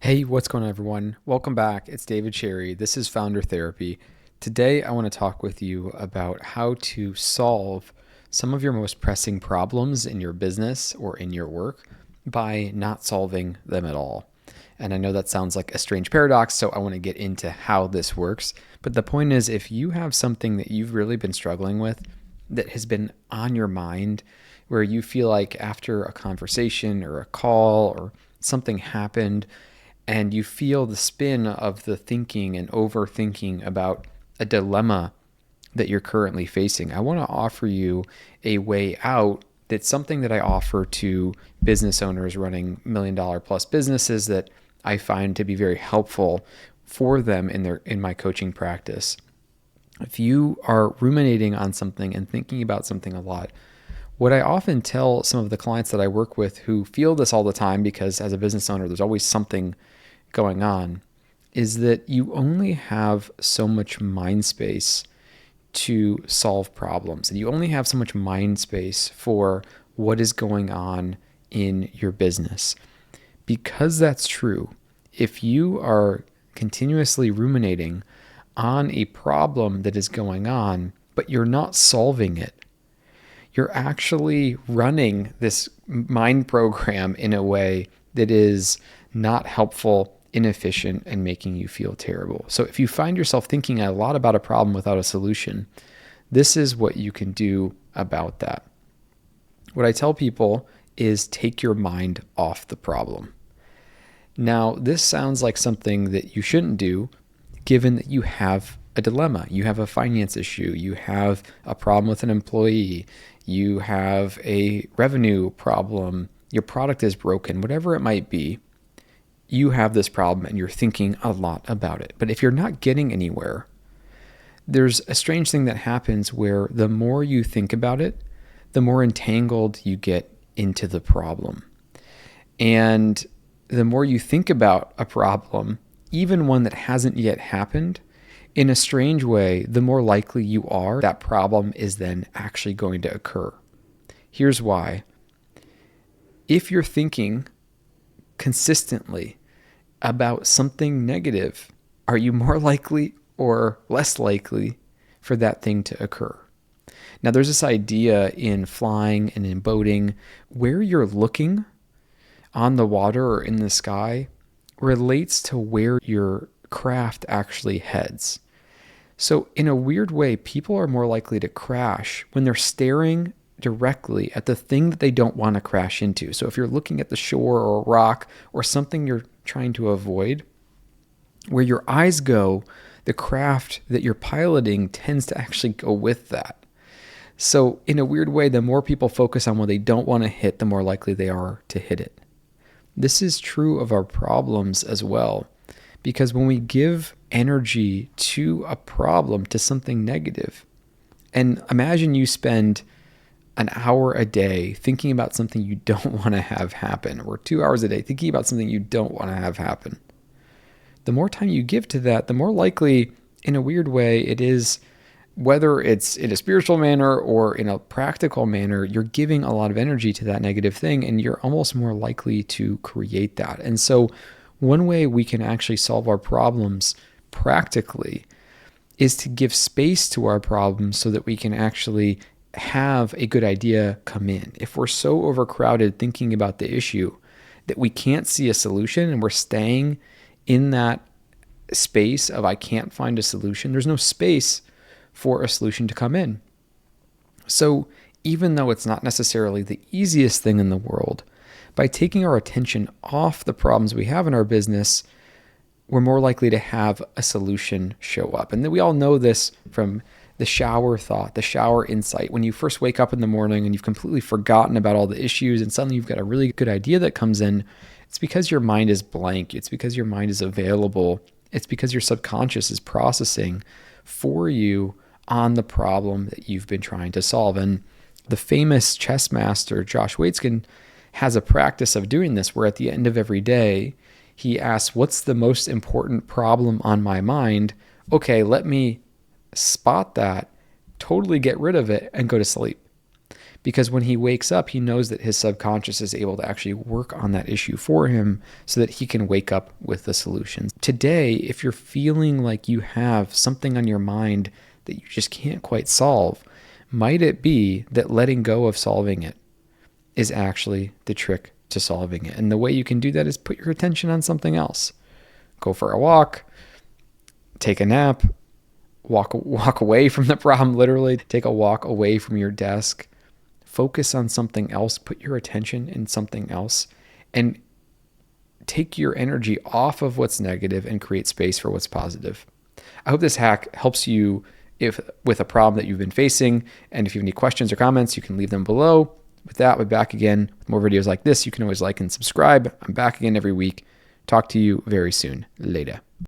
Hey, what's going on, everyone? Welcome back. It's David Cherry. This is Founder Therapy. Today, I want to talk with you about how to solve some of your most pressing problems in your business or in your work by not solving them at all. And I know that sounds like a strange paradox, so I want to get into how this works. But the point is, if you have something that you've really been struggling with that has been on your mind, where you feel like after a conversation or a call or something happened, and you feel the spin of the thinking and overthinking about a dilemma that you're currently facing, I want to offer you a way out. That's something that I offer to business owners running $1 million plus businesses that I find to be very helpful for them in my coaching practice. If you are ruminating on something and thinking about something a lot, what I often tell some of the clients that I work with who feel this all the time, because as a business owner, there's always something going on, is that you only have so much mind space to solve problems. And you only have so much mind space for what is going on in your business. Because that's true, if you are continuously ruminating on a problem that is going on, but you're not solving it, you're actually running this mind program in a way that is not helpful, inefficient, and making you feel terrible. So if you find yourself thinking a lot about a problem without a solution, this is what you can do about that. What I tell people is take your mind off the problem. Now, this sounds like something that you shouldn't do, given that you have a dilemma. You have a finance issue. You have a problem with an employee. You have a revenue problem. Your product is broken, whatever it might be. You have this problem and you're thinking a lot about it. But if you're not getting anywhere, there's a strange thing that happens where the more you think about it, the more entangled you get into the problem. And the more you think about a problem, even one that hasn't yet happened, in a strange way, the more likely you are that problem is then actually going to occur. Here's why. If you're thinking consistently about something negative, are you more likely or less likely for that thing to occur? Now, there's this idea in flying and in boating where you're looking on the water or in the sky relates to where your craft actually heads. So in a weird way, people are more likely to crash when they're staring directly at the thing that they don't want to crash into. So if you're looking at the shore or a rock or something you're trying to avoid, where your eyes go, the craft that you're piloting tends to actually go with that. So in a weird way, the more people focus on what they don't want to hit, the more likely they are to hit it. This is true of our problems as well, because when we give energy to a problem, to something negative, and imagine you spend an hour a day thinking about something you don't want to have happen, or 2 hours a day thinking about something you don't want to have happen. The more time you give to that, the more likely, in a weird way, it is, whether it's in a spiritual manner or in a practical manner, you're giving a lot of energy to that negative thing, and you're almost more likely to create that. And so one way we can actually solve our problems practically is to give space to our problems so that we can actually have a good idea come in. If we're so overcrowded thinking about the issue that we can't see a solution and we're staying in that space of I can't find a solution, there's no space for a solution to come in. So even though it's not necessarily the easiest thing in the world, by taking our attention off the problems we have in our business, we're more likely to have a solution show up. And we all know this from the shower thought, the shower insight. When you first wake up in the morning and you've completely forgotten about all the issues and suddenly you've got a really good idea that comes in, it's because your mind is blank. It's because your mind is available. It's because your subconscious is processing for you on the problem that you've been trying to solve. And the famous chess master, Josh Waitzkin, has a practice of doing this where at the end of every day, he asks, what's the most important problem on my mind? Okay, let me spot that, totally get rid of it, and go to sleep. because when he wakes up, he knows that his subconscious is able to actually work on that issue for him so that he can wake up with the solutions. Today, if you're feeling like you have something on your mind that you just can't quite solve, might it be that letting go of solving it is actually the trick to solving it? And the way you can do that is put your attention on something else. Go for a walk, take a nap, walk away from the problem, literally. Take a walk away from your desk. Focus on something else. Put your attention in something else and take your energy off of what's negative and create space for what's positive. I hope this hack helps you with a problem that you've been facing. And if you have any questions or comments, you can leave them below. With that, we're back again with more videos like this. You can always like and subscribe. I'm back again every week. Talk to you very soon. Later.